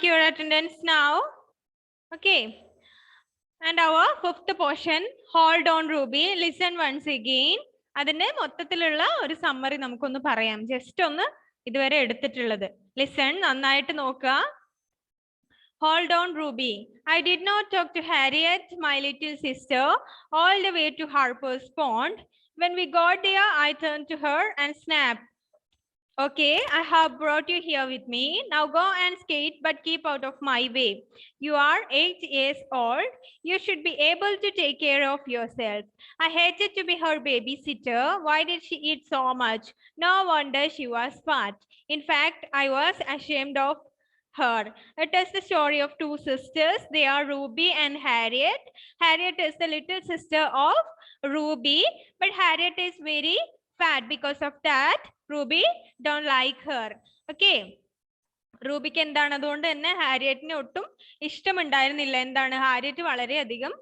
your attendance now. Okay. And our fifth portion, hold on Ruby. Listen once again. അതിന്റെ മൊത്തത്തിലുള്ള ഒരു summary നമുക്കൊന്ന് പറയാം. ജസ്റ്റ് ഒന്ന് ഇതുവരെ എടുത്തിട്ടുള്ളത്. Listen, നന്നായിട്ട് നോക്കുക. Hold on Ruby. I did not talk to Harriet, my little sister, all the way to Harper's Pond. When we got there, I turned to her and snapped. Okay, I have brought you here with me. Now go and skate, but keep out of my way. You are 8 years old. You should be able to take care of yourself. I hated to be her babysitter. Why did she eat so much? No wonder she was fat. In fact, I was ashamed of her. It is the story of two sisters. They are Ruby and Harriet. Harriet is the little sister of Ruby, but Harriet is very fat. Because of that, Ruby don't like her. Okay. റൂബിക്ക് എന്താണ് അതുകൊണ്ട് തന്നെ ഹാരിയറ്റിനെ ഒട്ടും ഇഷ്ടമുണ്ടായിരുന്നില്ല. എന്താണ് Harriet വളരെയധികം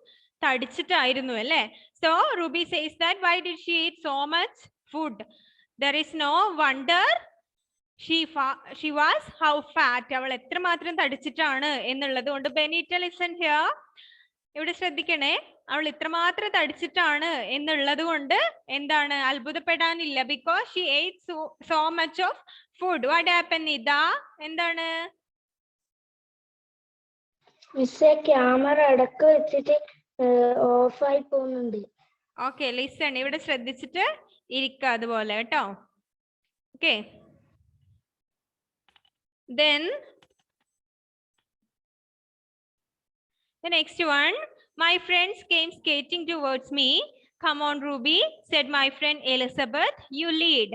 തടിച്ചിട്ടായിരുന്നു അല്ലേ. So Ruby says that why did she eat so much food? There is no wonder she was how fat. അവൾ എത്രമാത്രം തടിച്ചിട്ടാണ് എന്നുള്ളത് കൊണ്ട് ബെനീറ്റ ലിസൺ ഹിയർ. ഇവിടെ ശ്രദ്ധിക്കണേ, അവൾ ഇത്രമാത്രം തടിച്ചിട്ടാണ് എന്നുള്ളത് കൊണ്ട് എന്താണ് അത്ഭുതപ്പെടാനില്ല. Because she ate so much of food. What happened ഇതാ? എന്താണ് മിസ്സേ, ക്യാമറ ഇടക്ക് വെച്ചിട്ട് ഓഫ് ആയി പോകുന്നുണ്ട്. ഓക്കെ, ലിസൺ, ഇവിടെ ശ്രദ്ധിച്ചിട്ട് ഇരിക്കുക അതുപോലെ കേട്ടോ. Okay, then the next one, my friends came skating towards me. Come on Ruby, said my friend Elizabeth, you lead.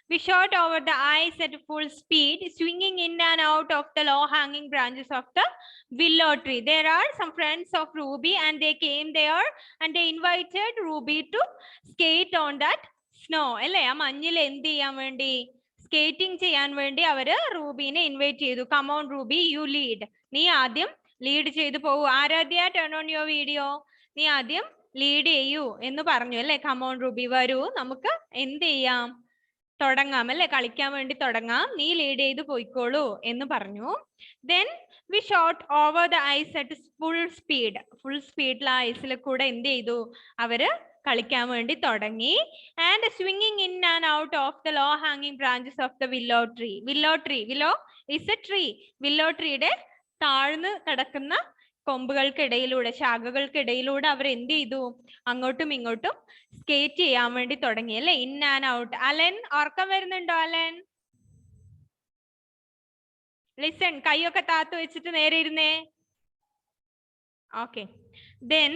We shot over the ice at full speed, swinging in and out of the low hanging branches of the willow tree. There are some friends of Ruby and they came there and they invited Ruby to skate on that snow. അല്ലേ, ആ മഞ്ഞിൽ എന്ത് ചെയ്യാൻ വേണ്ടി? Skating ചെയ്യാൻ വേണ്ടി അവര് റൂബീനെ ഇൻവൈറ്റ് ചെയ്തു. Come on Ruby, you lead. നീ ആദ്യം ലീഡ് ചെയ്തു പോകൂ. Aaradhya, turn on your video. നീ ആദ്യം ലീഡ് ചെയ്യൂ എന്ന് പറഞ്ഞു അല്ലെ. കം ഓൺ റൂബി, വരൂ, നമുക്ക് എന്ത് ചെയ്യാം, തുടങ്ങാം അല്ലെ, കളിക്കാൻ വേണ്ടി തുടങ്ങാം, നീ ലീഡ് ചെയ്ത് പോയിക്കോളൂ എന്ന് പറഞ്ഞു. Then we shot over the ice at full speed. Full സ്പീഡിൽ ആ ഐസിൽ കൂടെ എന്ത് ചെയ്തു, അവര് കളിക്കാൻ വേണ്ടി തുടങ്ങി. And സ്വിങ്ങിങ് in and out of the law ഹാങ്ങിങ് branches of the willow tree. Willow is A tree. Willow ട്രീയുടെ താഴ്ന്ന് കിടക്കുന്ന കൊമ്പുകൾക്കിടയിലൂടെ, ശാഖകൾക്കിടയിലൂടെ അവർ എന്ത് ചെയ്തു, അങ്ങോട്ടും ഇങ്ങോട്ടും സ്കേറ്റ് ചെയ്യാൻ വേണ്ടി തുടങ്ങി അല്ലെ. In and out. അലൻ, ഉറക്കം വരുന്നുണ്ടോ അലൻ? ലിസൺ, കൈയൊക്കെ താത്തു വെച്ചിട്ട് നേരെ ഇരുന്നേ. Okay, then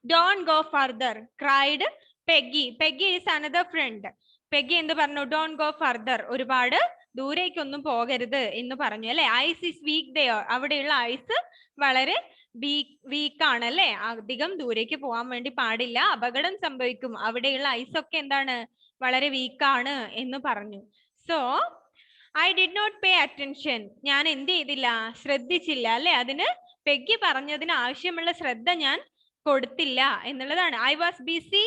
don't go further, cried Peggy. Peggy is another friend. Peggy എന്ത് പറഞ്ഞു? don't go further, ഒരുപാട് ദൂരേക്കൊന്നും പോകരുത് എന്ന് പറഞ്ഞു അല്ലെ. Ice is weak there. അവിടെയുള്ള ഐസ് വളരെ വീക്ക് ആണ് അല്ലെ. അധികം ദൂരേക്ക് പോകാൻ വേണ്ടി പാടില്ല, അപകടം സംഭവിക്കും. അവിടെയുള്ള ഐസ് ഒക്കെ എന്താണ്, വളരെ വീക്കാണ് എന്ന് പറഞ്ഞു. So I did not pay attention. ഞാൻ എന്ത് ചെയ്തില്ല, ശ്രദ്ധിച്ചില്ല അല്ലെ. അതിന് പെഗ്ഗി പറഞ്ഞതിന് ആവശ്യമുള്ള ശ്രദ്ധ ഞാൻ കൊടുത്തില്ല എന്നുള്ളതാണ്. I was busy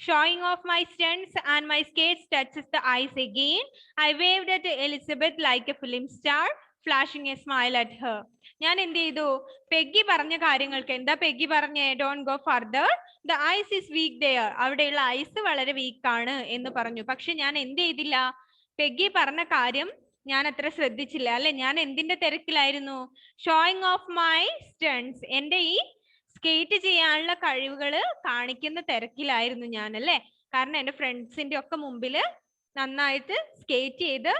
showing off my stunts and my skates touches the ice again. I waved at Elizabeth like a film star, flashing a smile at her. ഞാൻ എന്ത് ചെയ്തു, പെഗ്ഗി പറഞ്ഞ കാര്യങ്ങൾക്ക്, എന്താ പെഗ്ഗി പറഞ്ഞേ, don't go further, the ice is weak there. അവിടെയുള്ള ice വളരെ വീക്കാണ് എന്ന് പറഞ്ഞു. പക്ഷെ ഞാൻ എന്ത് ചെയ്തില്ല, പെഗ്ഗി പറഞ്ഞ കാര്യം ഞാൻ അത്ര ശ്രദ്ധിച്ചില്ല അല്ലെ. ഞാൻ എന്തിന്റെ തിരക്കിലായിരുന്നു? Showing of my stunts. എന്റെ ഈ സ്കേറ്റ് ചെയ്യാനുള്ള കഴിവുകൾ കാണിക്കുന്ന തിരക്കിലായിരുന്നു ഞാൻ അല്ലെ. കാരണം എന്റെ ഫ്രണ്ട്സിന്റെ ഒക്കെ മുമ്പിൽ നന്നായിട്ട് സ്കേറ്റ് ചെയ്ത്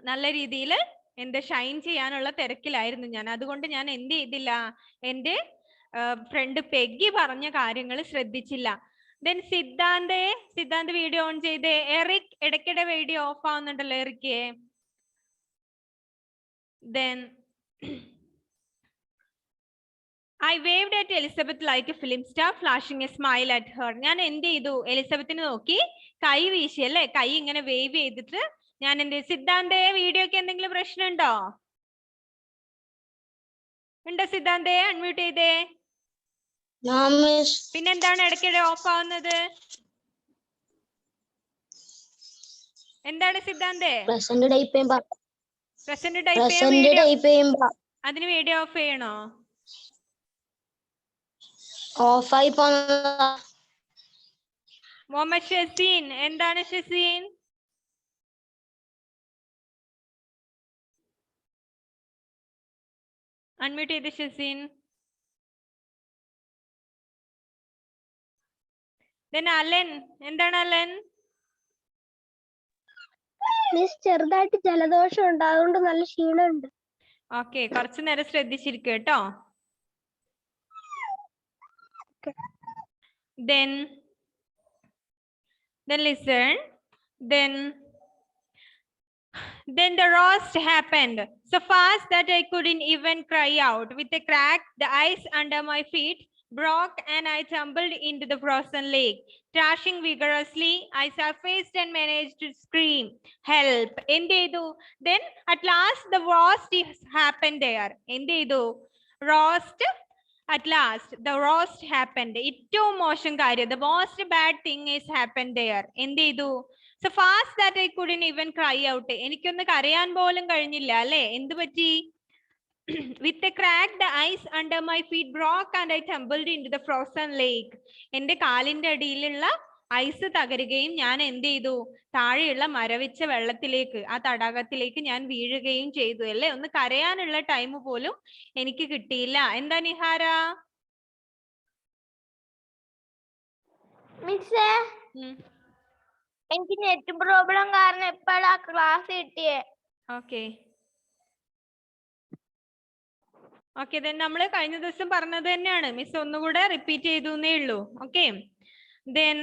നല്ല രീതിയിൽ എന്താ ഷൈൻ ചെയ്യാനുള്ള തിരക്കിലായിരുന്നു ഞാൻ. അതുകൊണ്ട് ഞാൻ എന്ത് ചെയ്തില്ല, എന്റെ ഫ്രണ്ട് പെഗ്ഗി പറഞ്ഞ കാര്യങ്ങൾ ശ്രദ്ധിച്ചില്ല. ദെൻ സിദ്ധാന്ത് വീഡിയോ ഓൺ ചെയ്തേ. എറിക്, ഇടയ്ക്കിടെ വീഡിയോ ഓഫ് ആവുന്നുണ്ടല്ലോ Eric. Then I waved at Elizabeth like a film star, flashing a smile at her. ഞാൻ എന്ത് ചെയ്തു, എലിസബത്തിനെ നോക്കി കൈ വീശി അല്ലെ. കൈ ഇങ്ങനെ വേവ് ചെയ്തിട്ട് ഞാൻ എന്ത് ചെയ്തു. സിദ്ധാന്തേ, വീഡിയോക്ക് എന്തെങ്കിലും പ്രശ്നമുണ്ടോ? ഉണ്ടോ സിദ്ധാന്തേ? അൺമ്യൂട്ട് ചെയ്തേ. പിന്നെന്താണ് ഇടയ്ക്കിടെ ഓഫ് ആവുന്നത്? എന്താണ് സിദ്ധാന്തേ? പ്രസന്റ് ടൈപ്പ് പ്രസന്റ് ടൈപ്പ് ചെയ്യുമ്പോ അതിന് വീഡിയോ ഓഫ് ചെയ്യണോ? ഓഫായി പോകുന്ന മുഹമ്മദ് ഷസീൻ, എന്താണ് ഷസീൻ? അൺമ്യൂട്ട് ചെയ്ത് ഷസീൻ. Then അലൻ, എന്താണ് അലൻ? മിസ് ചെറുതായിട്ട് ജലദോഷം ഉണ്ട്, അതുകൊണ്ട് നല്ല ക്ഷീണമുണ്ട്. ഓക്കെ, കുറച്ചു നേരം ശ്രദ്ധിച്ചിരിക്കുക കേട്ടോ. Then listen. Then the roast happened so fast that I couldn't even cry out. With a crack, the ice under my feet broke and I tumbled into the frozen lake. Thrashing vigorously, I surfaced and managed to scream, "Help!" Then at last the roast happened there. Roast. At last, the roast happened. ഏറ്റവും മോശം കാര്യം, the most bad thing is happened there. So fast that I couldn't even cry out. എനിക്കൊന്ന് കരയാൻ പോലും കഴിഞ്ഞില്ല അല്ലേ? എന്ത് പറ്റി? With a crack, the ice under my feet broke and I tumbled into the frozen lake. എന്റെ കാലിന്റെ അടിയിലുള്ള ഐസ് തകരുകയും ഞാൻ എന്ത് ചെയ്തു? താഴെയുള്ള മരവിച്ച വെള്ളത്തിലേക്ക്, ആ തടാകത്തിലേക്ക് ഞാൻ വീഴുകയും ചെയ്തു അല്ലേ? ഒന്ന് കരയാനുള്ള ടൈം പോലും എനിക്ക് കിട്ടിയില്ല. എന്താ നിഹാര? മിസ്സേ, എനിക്ക് നെറ്റ് പ്രോബ്ലം കാരണം എപ്പോഴാ ക്ലാസ് കിട്ടിയേ? ഓക്കെ ഓക്കെ, ദെൻ നമ്മൾ കഴിഞ്ഞ ദിവസം പറഞ്ഞത് തന്നെയാണ്. മിസ് ഒന്നുകൂടെ റിപ്പീറ്റ് ചെയ്തേ ഉള്ളൂ. Okay, then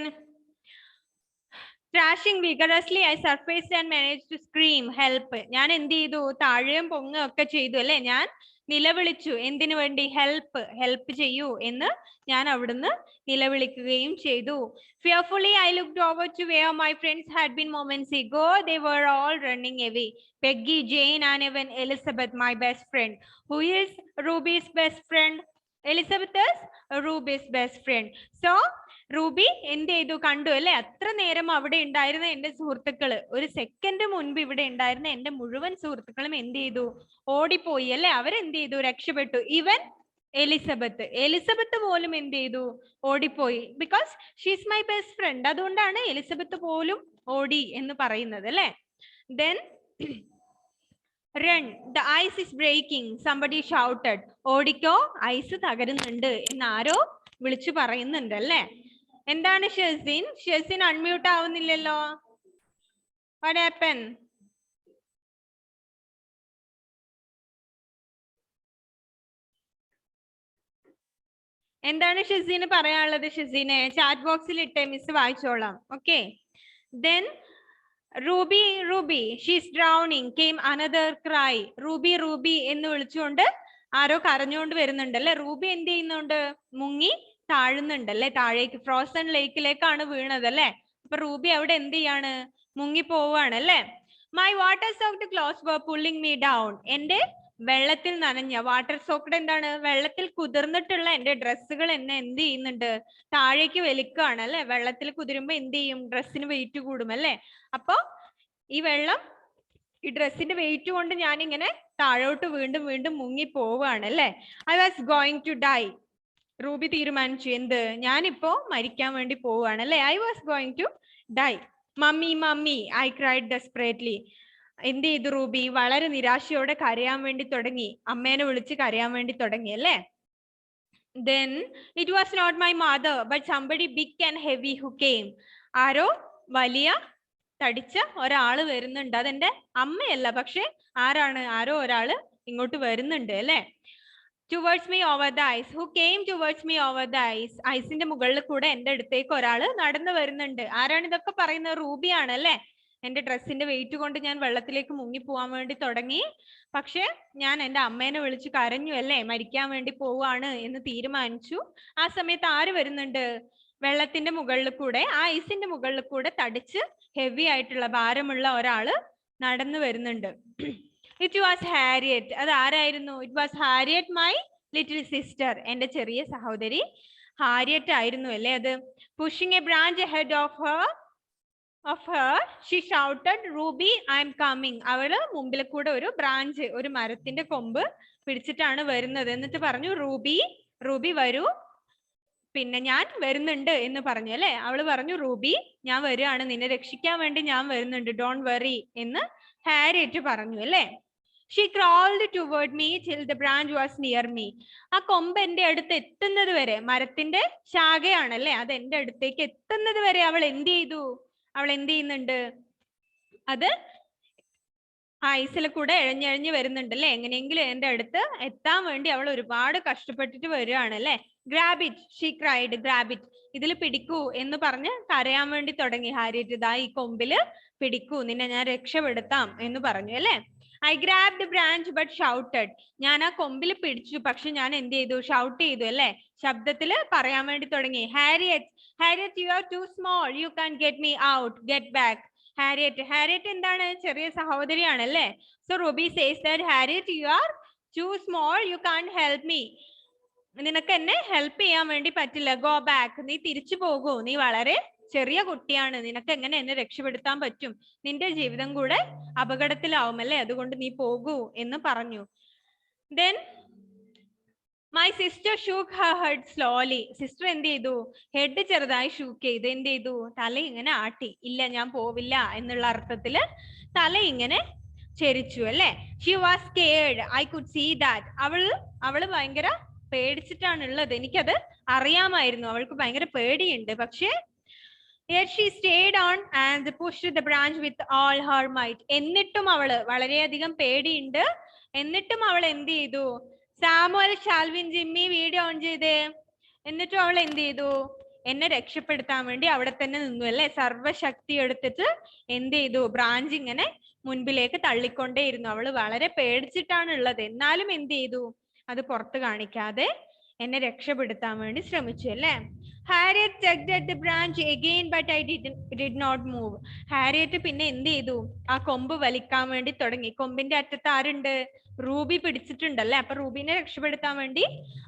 Crashing vigorously, I surfaced and managed to scream, "Help!" ഞാൻ എന്ത് ചെയ്തു? താഴെയും പൊങ്ങും ഒക്കെ ചെയ്തു അല്ലേ? ഞാൻ നിലവിളിച്ചു. എന്തിനു വേണ്ടി? ഹെൽപ്പ്, ഹെൽപ്പ് ചെയ്യൂ എന്ന് ഞാൻ അവിടുന്ന് നിലവിളിക്കുകയും ചെയ്തു. Fearfully, I looked over to where my friends had been moments ago. They were all running away. Peggy, Jane, and even Elizabeth, my best friend. Who is Ruby's best friend? Elizabeth is Ruby's best friend. So, Ruby എന്ത് ചെയ്തു? കണ്ടു അല്ലെ? അത്ര നേരം അവിടെ ഉണ്ടായിരുന്ന എന്റെ സുഹൃത്തുക്കള്, ഒരു സെക്കൻഡ് മുൻപ് ഇവിടെ ഉണ്ടായിരുന്ന എന്റെ മുഴുവൻ സുഹൃത്തുക്കളും എന്ത് ചെയ്തു? ഓടിപ്പോയി അല്ലെ? അവരെന്ത് ചെയ്തു? രക്ഷപ്പെട്ടു. ഈവൻ എലിസബത്ത് പോലും എന്ത് ചെയ്തു? ഓടിപ്പോയി. Because she's my best friend. അതുകൊണ്ടാണ് എലിസബത്ത് പോലും ഓടി എന്ന് പറയുന്നത് അല്ലെ? Then run, the ice is breaking, somebody shouted. ഓടിക്കോ, ഐസ് തകരുന്നുണ്ട് എന്ന് ആരോ വിളിച്ചു പറയുന്നുണ്ട് അല്ലെ? എന്താണ് ഷെസിൻ? ഷെസിൻ അൺമ്യൂട്ട് ആവുന്നില്ലല്ലോ. What happened? എന്താണ് ഷെസിന് പറയാനുള്ളത്? ഷെസിനെ ചാറ്റ് ബോക്സിൽ ഇട്ടേ, മിസ് വായിച്ചോളാം. Okay, then Ruby she's drowning came another cry. Ruby എന്ന് വിളിച്ചുകൊണ്ട് ആരോ കരഞ്ഞുകൊണ്ട് വരുന്നുണ്ട് അല്ലെ? റൂബി എന്ത് ചെയ്യുന്നുണ്ട്? മുങ്ങി താഴുന്നുണ്ടല്ലേ? താഴേക്ക് ഫ്രോസൺ ലേക്കിലേക്കാണ് വീണത് അല്ലെ? അപ്പൊ റൂബി അവിടെ എന്ത് ചെയ്യാണ്? മുങ്ങി പോവാണ് അല്ലെ? My water soaked clothes were pulling me down. എന്റെ വെള്ളത്തിൽ നനഞ്ഞ, വാട്ടർ സോക്ഡ് എന്താണ്? വെള്ളത്തിൽ കുതിർന്നിട്ടുള്ള എന്റെ ഡ്രസ്സുകൾ എന്നെ എന്ത് ചെയ്യുന്നുണ്ട്? താഴേക്ക് വലിക്കുകയാണ് അല്ലെ? വെള്ളത്തിൽ കുതിരുമ്പോ എന്ത് ചെയ്യും? ഡ്രസ്സിന് വെയിറ്റ് കൂടും അല്ലെ? അപ്പൊ ഈ വെള്ളം, ഈ ഡ്രസ്സിന്റെ വെയിറ്റ് കൊണ്ട് ഞാൻ ഇങ്ങനെ താഴോട്ട് വീണ്ടും മുങ്ങി പോവാണ് അല്ലെ? I was going to die. Ruby തീരുമാനിച്ചു, എന്ത്? ഞാനിപ്പോ മരിക്കാൻ വേണ്ടി പോവാണ് അല്ലെ? I was going to die. Mummy I cried desperately. എന്ത് ചെയ്തു റൂബി? വളരെ നിരാശയോടെ കരയാൻ വേണ്ടി തുടങ്ങി. അമ്മേനെ വിളിച്ച് കരയാൻ വേണ്ടി തുടങ്ങി അല്ലെ? Then it was not my mother but somebody big and heavy who came. ആരോ വലിയ തടിച്ച ഒരാള് വരുന്നുണ്ട്. അതെന്റെ അമ്മയല്ല, പക്ഷെ ആരാണ്? ആരോ ഒരാള് ഇങ്ങോട്ട് വരുന്നുണ്ട് അല്ലെ? Towards me over the ice. Who came towards me over the ice? ഐസിന്റെ മുകളിൽ കൂടെ എന്റെ അടുത്തേക്ക് ഒരാള് നടന്നു വരുന്നുണ്ട്. ആരാണ് ഇതൊക്കെ പറയുന്നത്? റൂബിയാണ് അല്ലെ? എന്റെ ഡ്രസ്സിന്റെ വെയിറ്റ് കൊണ്ട് ഞാൻ വെള്ളത്തിലേക്ക് മുങ്ങി പോവാൻ വേണ്ടി തുടങ്ങി. പക്ഷെ ഞാൻ എന്റെ അമ്മേനെ വിളിച്ച് കരഞ്ഞു അല്ലെ? മരിക്കാൻ വേണ്ടി പോവാണ് എന്ന് തീരുമാനിച്ചു. ആ സമയത്ത് ആര് വരുന്നുണ്ട്? വെള്ളത്തിന്റെ മുകളിൽ കൂടെ, ആ ഐസിന്റെ മുകളിൽ കൂടെ തടിച്ച് ഹെവി ആയിട്ടുള്ള, ഭാരമുള്ള ഒരാള് നടന്നു വരുന്നുണ്ട്. It was Harriet. അത് ആരായിരുന്നു? It was Harriet, my little sister. എന്റെ ചെറിയ സഹോദരി ഹാരിയറ്റ് ആയിരുന്നു അല്ലേ? അത് pushing a branch ahead of her of her, she shouted, Ruby, I am coming. അവള് മുമ്പിൽ കൂടെ ഒരു ബ്രാഞ്ച്, ഒരു മരത്തിന്റെ കൊമ്പ് പിടിച്ചിട്ടാണ് വരുന്നത്. എന്നിട്ട് പറഞ്ഞു, റൂബി, റൂബി വരൂ, പിന്നെ ഞാൻ വരുന്നുണ്ട് എന്ന് പറഞ്ഞു അല്ലെ. അവള് പറഞ്ഞു, റൂബി, ഞാൻ വരികയാണ്, നിന്നെ രക്ഷിക്കാൻ വേണ്ടി ഞാൻ വരുന്നുണ്ട്, ഡോണ്ട് വെറി എന്ന് ഹാരിയറ്റ് പറഞ്ഞു അല്ലെ. She crawled toward me till the branch was near me. ആ കൊമ്പ് എന്റെ അടുത്ത് എത്തുന്നത് വരെ, മരത്തിന്റെ ശാഖയാണല്ലേ, അത് എന്റെ അടുത്തേക്ക് എത്തുന്നത് വരെ അവൾ എന്ത് ചെയ്തു? അവൾ എന്ത് ചെയ്യുന്നുണ്ട്? അത് ഐസിൽ കൂടെ എഴഞ്ഞെഴഞ്ഞ് വരുന്നുണ്ട് അല്ലെ. എങ്ങനെയെങ്കിലും എന്റെ അടുത്ത് എത്താൻ വേണ്ടി അവൾ ഒരുപാട് കഷ്ടപ്പെട്ടിട്ട് വരികയാണ് അല്ലെ. Grab it, she cried, grab it, ഇതിൽ പിടിക്കൂ എന്ന് പറഞ്ഞ് കരയാൻ വേണ്ടി തുടങ്ങി ഹാരിയറ്റ്. ഇതാ ഈ കൊമ്പില് പിടിക്കൂ, നിന്നെ ഞാൻ രക്ഷപ്പെടുത്താം എന്ന് പറഞ്ഞു അല്ലെ. I grabbed the branch but shouted. ഞാൻ ആ കൊമ്പിൽ പിടിച്ചു, പക്ഷെ ഞാൻ എന്ത് ചെയ്തു? ഷൗട്ട് ചെയ്തു അല്ലെ. ശബ്ദത്തില് പറയാൻ വേണ്ടി തുടങ്ങി, Harriet, Harriet, you are too small, you can't get me out, get back. Harriet, Harriet എന്താണ്? ചെറിയ സഹോദരിയാണ് അല്ലെ. So Ruby says that, Harriet, you are too small, you can't help me. നിനക്ക് എന്നെ ഹെൽപ്പ് ചെയ്യാൻ വേണ്ടി പറ്റില്ല. ഗോ ബാക്ക്, നീ തിരിച്ചു പോകൂ, നീ വളരെ ചെറിയ കുട്ടിയാണ്, നിനക്ക് എങ്ങനെ എന്നെ രക്ഷപ്പെടുത്താൻ പറ്റും? നിന്റെ ജീവിതം കൂടെ അപകടത്തിലാവും അല്ലെ, അതുകൊണ്ട് നീ പോകൂ എന്ന് പറഞ്ഞു. Then my sister shook her head slowly. Sister എന്ത് ചെയ്തു? ഹെഡ് ചെറുതായി ഷൂക്ക് ചെയ്തു. എന്ത് ചെയ്തു? തല ഇങ്ങനെ ആട്ടി. ഇല്ല, ഞാൻ പോവില്ല എന്നുള്ള അർത്ഥത്തില് തല ഇങ്ങനെ ചെരിച്ചു അല്ലെ. She was scared, I could see that. അവള് ഭയങ്കര പേടിച്ചിട്ടാണുള്ളത്, എനിക്കത് അറിയാമായിരുന്നു, അവൾക്ക് ഭയങ്കര പേടിയുണ്ട്. പക്ഷേ yet she stayed on and pushed the branch with all her might. എന്നിട്ടും അവള് വളരെയധികം പേടിയുണ്ട്, എന്നിട്ടും അവൾ എന്ത് ചെയ്തു? Samuel, Shalvin, Jimmy video on ചെയ്തേ. എന്നിട്ടും അവൾ എന്ത് ചെയ്തു? എന്നെ രക്ഷപ്പെടുത്താൻ വേണ്ടി അവിടെ തന്നെ നിന്നു അല്ലെ. സർവശക്തി എടുത്തിട്ട് എന്ത് ചെയ്തു? ബ്രാഞ്ച് ഇങ്ങനെ മുൻപിലേക്ക് തള്ളിക്കൊണ്ടേയിരുന്നു. അവള് വളരെ പേടിച്ചിട്ടാണ് ഉള്ളത്, എന്നാലും എന്ത് ചെയ്തു? അത് പുറത്ത് കാണിക്കാതെ എന്നെ രക്ഷപ്പെടുത്താൻ വേണ്ടി ശ്രമിച്ചു അല്ലെ. Harriet tugged at the branch again, but I did not move. Harriet പിന്നെ എന്ത് ചെയ്തു? ആ കൊമ്പ് വലിക്കാൻ വേണ്ടി തുടങ്ങി. കൊമ്പിന്റെ അറ്റത്ത് ആരുണ്ട്? റൂബി പിടിച്ചിട്ടുണ്ടല്ലേ. അപ്പൊ റൂബിനെ രക്ഷപ്പെടുത്താൻ വേണ്ടി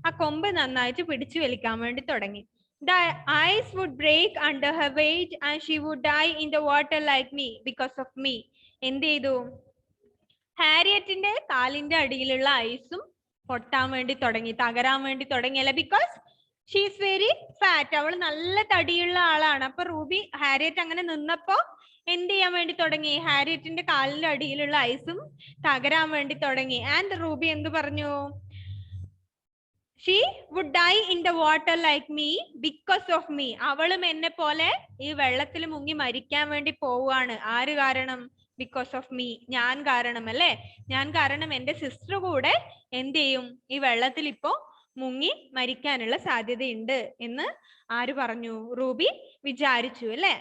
ആ കൊമ്പ് നന്നായിട്ട് പിടിച്ചു വലിക്കാൻ വേണ്ടി തുടങ്ങി. The ice would break under her weight and she would die in the water like me because of me. എന്ത് ചെയ്തു? ഹാരിയറ്റിന്റെ കാലിന്റെ അടിയിലുള്ള ഐസും പൊട്ടാൻ വേണ്ടി തുടങ്ങി, തകരാൻ വേണ്ടി തുടങ്ങിയല്ലേ. Because she is very fat, അവൾ നല്ല തടിയുള്ള ആളാണ്. അപ്പൊ റൂബി, ഹാരിയറ്റ് അങ്ങനെ നിന്നപ്പോ എന്ത് ചെയ്യാൻ വേണ്ടി തുടങ്ങി? ഹാരിയറ്റിന്റെ കാലിന്റെ അടിയിലുള്ള ഐസും തകരാൻ വേണ്ടി തുടങ്ങി. ആൻഡ് റൂബി എന്ത് പറഞ്ഞു? She would die in the water like me because of me. അവളും എന്നെ പോലെ ഈ വെള്ളത്തിൽ മുങ്ങി മരിക്കാൻ വേണ്ടി പോവുകയാണ്. ആര് കാരണം? ബിക്കോസ് ഓഫ് മീ, ഞാൻ കാരണം അല്ലെ. ഞാൻ കാരണം എന്റെ സിസ്റ്റർ കൂടെ എന്ത് ചെയ്യും? ഈ വെള്ളത്തിൽ ഇപ്പോ മുങ്ങി മരിക്കാനുള്ള സാധ്യതയുണ്ട് എന്ന് ആര് പറഞ്ഞു? റൂബി വിചാരിച്ചു അല്ലെ.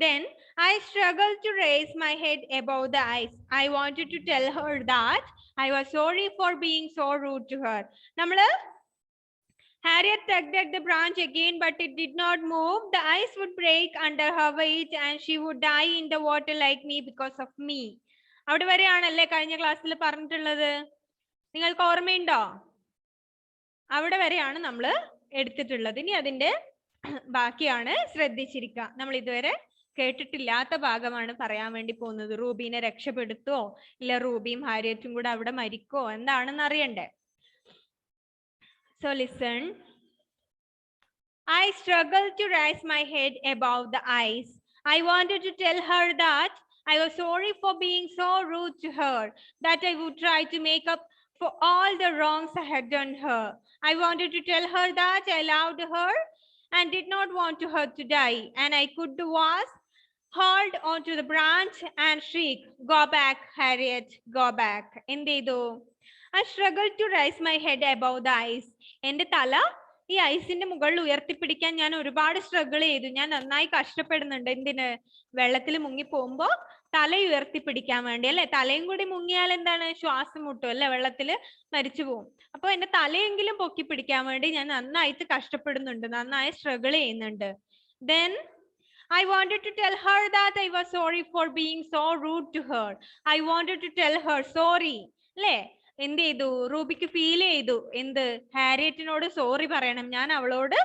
Then I struggled to raise my head above the ice. I wanted to tell her that I was sorry for being so rude to her. നമ്മള് Harriet tugged at the branch again, but it did not move. The ice would break under her weight and she would die in the water like me because of me. അവിടെ വരെയാണല്ലേ കഴിഞ്ഞ ക്ലാസ്സിൽ പറഞ്ഞിട്ടുള്ളത്. നിങ്ങൾക്ക് ഓർമ്മയുണ്ടോ? അവിടെ വരെയാണ് നമ്മൾ എടുത്തിട്ടുള്ളത്. ഇനി അതിന്റെ ബാക്കിയാണ് ശ്രദ്ധിച്ചിരിക്കുക. നമ്മൾ ഇതുവരെ കേട്ടിട്ടില്ലാത്ത ഭാഗമാണ് പറയാൻ വേണ്ടി പോകുന്നത്. റൂബീനെ രക്ഷപ്പെടുത്തോ ഇല്ല റൂബിയും ഹാരിയറ്റും കൂടെ അവിടെ മരിക്കോ എന്താണെന്ന് അറിയണ്ടേ. So listen. I struggled to raise my head above the ice. I wanted to tell her that I was sorry for being so rude to her, that I would try to make up for all the wrongs I had done her. I wanted to tell her that I loved her and did not want her to die, and I could was hold onto the branch and shriek, "Go back, Harriet, go back." എന്തെയ്തു? I struggled to raise my head above the ice. എന്റെ തല ഈ ഐസിന്റെ മുകളിൽ ഉയർത്തിപ്പിടിക്കാൻ ഞാൻ ഒരുപാട് struggle ചെയ്തു. ഞാൻ നന്നായി കഷ്ടപ്പെടുന്നുണ്ട്. എന്തിന്? വെള്ളത്തിൽ മുങ്ങി പോകുമ്പോ തല ഉയർത്തിപ്പിടിക്കാൻ വേണ്ടി അല്ലെ. തലയും കൂടി മുങ്ങിയാൽ എന്താണ്? ശ്വാസം മുട്ടും അല്ലെ, വെള്ളത്തില് മരിച്ചു പോകും. അപ്പൊ എന്റെ തലയെങ്കിലും പൊക്കി പിടിക്കാൻ വേണ്ടി ഞാൻ നന്നായിട്ട് കഷ്ടപ്പെടുന്നുണ്ട്, നന്നായി സ്ട്രഗിൾ ചെയ്യുന്നുണ്ട്. Then I wanted to tell her that I was sorry for being so rude to her. I wanted to tell her sorry അല്ലേ. എന്ത് ചെയ്തു? റൂബിക്ക് ഫീൽ ചെയ്തു എന്ത്? ഹാരിയറ്റിനോട് സോറി പറയണം, ഞാൻ അവളോട്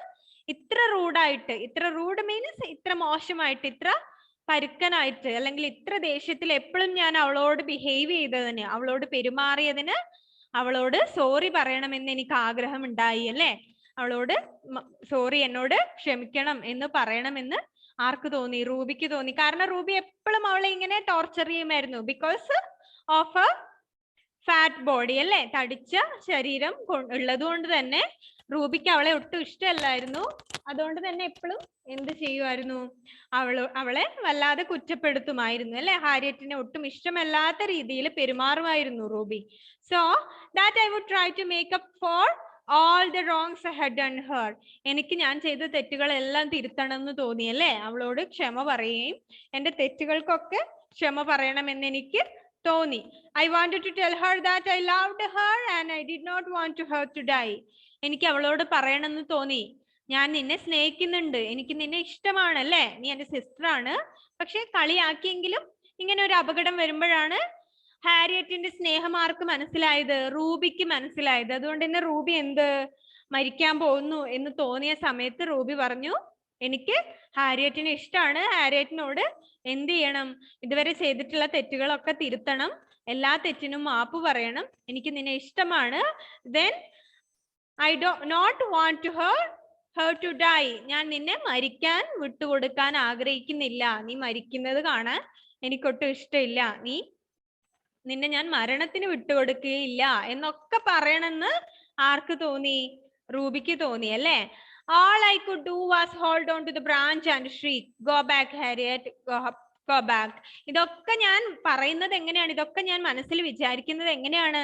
ഇത്ര റൂഡായിട്ട്, ഇത്ര റൂഡ് മീൻസ് ഇത്ര മോശമായിട്ട്, ഇത്ര പരുക്കനായിട്ട് അല്ലെങ്കിൽ ഇത്ര ദേഷ്യത്തിൽ എപ്പോഴും ഞാൻ അവളോട് ബിഹേവ് ചെയ്തതിന്, അവളോട് പെരുമാറിയതിന് അവളോട് സോറി പറയണമെന്ന് എനിക്ക് ആഗ്രഹം ഉണ്ടായി അല്ലേ? അവളോട് സോറി, എന്നോട് ക്ഷമിക്കണം എന്ന് പറയണമെന്ന് ആർക്ക് തോന്നി? റൂബിക്ക് തോന്നി. കാരണം റൂബി എപ്പോഴും അവളെ ഇങ്ങനെ ടോർച്ചർ ചെയ്യുമായിരുന്നു. Because of A fat body അല്ലേ? തടിച്ച ശരീരം ഉള്ളത് കൊണ്ട് തന്നെ റൂബിക്ക് അവളെ ഒട്ടും ഇഷ്ടമല്ലായിരുന്നു. അതുകൊണ്ട് തന്നെ എപ്പോഴും എന്ത് ചെയ്യുമായിരുന്നു? അവളെ വല്ലാതെ കുറ്റപ്പെടുത്തുമായിരുന്നു അല്ലെ? ഹാരിയറ്റിനെ ഒട്ടും ഇഷ്ടമല്ലാത്ത രീതിയിൽ പെരുമാറുമായിരുന്നു Ruby. So that I would try to make up for all the wrongs I had done her. എനിക്ക് ഞാൻ ചെയ്ത തെറ്റുകളെല്ലാം തിരുത്തണം എന്ന് തോന്നി അല്ലേ? അവളോട് ക്ഷമ പറയുകയും എന്റെ തെറ്റുകൾക്കൊക്കെ ക്ഷമ പറയണമെന്ന് എനിക്ക് തോന്നി. I wanted to tell her that I loved her and I did not want her to die. എനിക്ക് അവളോട് പറയണമെന്ന് തോന്നി, ഞാൻ നിന്നെ സ്നേഹിക്കുന്നുണ്ട്, എനിക്ക് നിന്നെ ഇഷ്ടമാണ് അല്ലേ? നീ എന്റെ സിസ്റ്റർ ആണ്. പക്ഷെ കളിയാക്കിയെങ്കിലും ഇങ്ങനെ ഒരു അപകടം വരുമ്പോഴാണ് ഹാരിയറ്റിന്റെ സ്നേഹം ആർക്ക് മനസ്സിലായത്? റൂബിക്ക് മനസ്സിലായത്. അതുകൊണ്ട് തന്നെ റൂബി മരിക്കാൻ പോകുന്നു എന്ന് തോന്നിയ സമയത്ത് റൂബി പറഞ്ഞു, എനിക്ക് ഹാരിയറ്റിനെ ഇഷ്ടമാണ്, ഹാരിയറ്റിനോട് എന്ത് ചെയ്യണം? ഇതുവരെ ചെയ്തിട്ടുള്ള തെറ്റുകളൊക്കെ തിരുത്തണം, എല്ലാ തെറ്റിനും മാപ്പ് പറയണം, എനിക്ക് നിന്നെ ഇഷ്ടമാണ്. Then I do not want her to die. ഞാൻ നിന്നെ മരിക്കാൻ വിട്ടുകൊടുക്കാൻ ആഗ്രഹിക്കുന്നില്ല. നീ മരിക്കുന്നത് കാണാൻ എനിക്കൊട്ടും ഇഷ്ടമില്ല. നിന്നെ ഞാൻ മരണത്തിന് വിട്ടുകൊടുക്കുകയില്ല എന്നൊക്കെ പറയണമെന്ന് ആർക്ക് തോന്നി? റൂബിക്ക് തോന്നി അല്ലേ? All I could do was hold on to the branch and shriek, "Go back, Harriet, go back." ഇതൊക്കെ ഞാൻ പറയുന്നത് എങ്ങനെയാണ്? ഇതൊക്കെ ഞാൻ മനസ്സിൽ വിചാരിക്കുന്നത് എങ്ങനെയാണ്?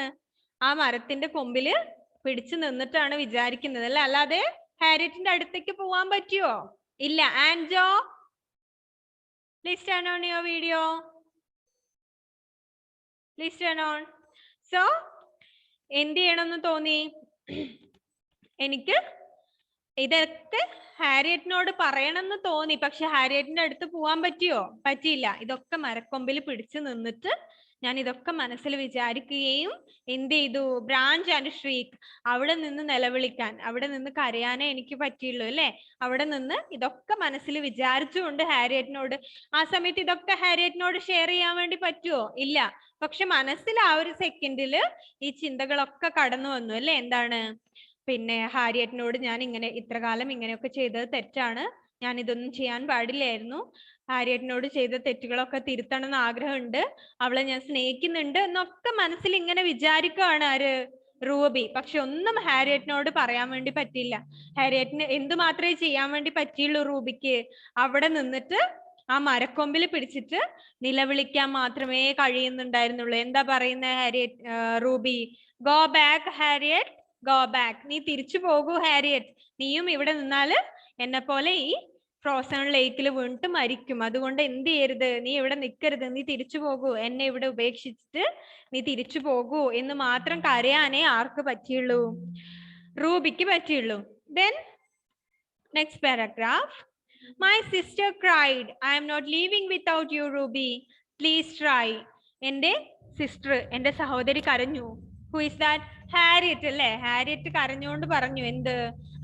ആ മരത്തിന്റെ കൊമ്പില് പിടിച്ചു നിന്നിട്ടാണ് വിചാരിക്കുന്നത് അല്ലേ? അല്ലാതെ ഹാരിയറ്റിന്റെ അടുത്തേക്ക് പോവാൻ പറ്റുമോ? ഇല്ല. Anjo, please turn on your video. Please turn on. So എന്ത് ചെയ്യണമെന്ന് തോന്നി? എനിക്ക് ഇതൊക്കെ ഹാരിയറ്റിനോട് പറയണമെന്ന് തോന്നി. പക്ഷെ ഹാരിയറ്റിന്റെ അടുത്ത് പോവാൻ പറ്റിയോ? പറ്റിയില്ല. ഇതൊക്കെ മരക്കൊമ്പിൽ പിടിച്ചു നിന്നിട്ട് ഞാൻ ഇതൊക്കെ മനസ്സിൽ വിചാരിക്കുകയും എന്ത് ചെയ്തു? ബ്രാഞ്ച് ആൻഡ് ഷ്രീക്ക്, അവിടെ നിന്ന് നിലവിളിക്കാൻ, അവിടെ നിന്ന് കരയാനേ എനിക്ക് പറ്റിയുള്ളൂ അല്ലെ? അവിടെ നിന്ന് ഇതൊക്കെ മനസ്സിൽ വിചാരിച്ചുകൊണ്ട് ഹാരിയറ്റിനോട്, ആ സമയത്ത് ഇതൊക്കെ ഹാരിയറ്റിനോട് ഷെയർ ചെയ്യാൻ വേണ്ടി പറ്റുമോ? ഇല്ല. പക്ഷെ മനസ്സിൽ ആ ഒരു സെക്കൻഡില് ഈ ചിന്തകളൊക്കെ കടന്നു വന്നു അല്ലെ? എന്താണ്? പിന്നെ ഹാരിയറ്റിനോട് ഞാൻ ഇത്ര കാലം ഇങ്ങനെയൊക്കെ ചെയ്തത് തെറ്റാണ്, ഞാൻ ഇതൊന്നും ചെയ്യാൻ പാടില്ലായിരുന്നു, ഹാരിയറ്റിനോട് ചെയ്ത തെറ്റുകളൊക്കെ തിരുത്തണം എന്ന് ആഗ്രഹമുണ്ട്, അവളെ ഞാൻ സ്നേഹിക്കുന്നുണ്ട് എന്നൊക്കെ മനസ്സിൽ ഇങ്ങനെ വിചാരിക്കുകയാണ് ആര്? റൂബി. പക്ഷെ ഒന്നും ഹാരിയറ്റിനോട് പറയാൻ വേണ്ടി പറ്റില്ല. ഹാരിയറ്റിന് എന്ത് മാത്രമേ ചെയ്യാൻ വേണ്ടി പറ്റിയുള്ളൂ റൂബിക്ക്? അവിടെ നിന്നിട്ട് ആ മരക്കൊമ്പിൽ പിടിച്ചിട്ട് നിലവിളിക്കാൻ മാത്രമേ കഴിയുന്നുണ്ടായിരുന്നുള്ളൂ. എന്താ പറയുന്ന Ruby? Go back Harriet, go back. നീ തിരിച്ചു പോകൂ ഹാരിയറ്റ്, നീയും ഇവിടെ നിന്നാല് എന്നെ പോലെ ഈ ഫ്രോസൺ ലേക്കിൽ വീണിട്ട് മരിക്കും. അതുകൊണ്ട് എന്ത് ചെയ്യരുത്? നീ ഇവിടെ നിൽക്കരുത്, നീ തിരിച്ചു പോകൂ, എന്നെ ഇവിടെ ഉപേക്ഷിച്ചിട്ട് നീ തിരിച്ചു പോകൂ എന്ന് മാത്രം കരയാനേ ആർക്ക് പറ്റിയുള്ളൂ? റൂബിക്ക് പറ്റിയുള്ളൂ. Then next paragraph. My sister cried, "I am not leaving without you, Ruby. Please try." എന്റെ സിസ്റ്റർ, എന്റെ സഹോദരി കരഞ്ഞു. Who is that? ഹാരിയറ്റ് അല്ലേ? ഹാരിയറ്റ് കരഞ്ഞുകൊണ്ട് പറഞ്ഞു എന്ത്?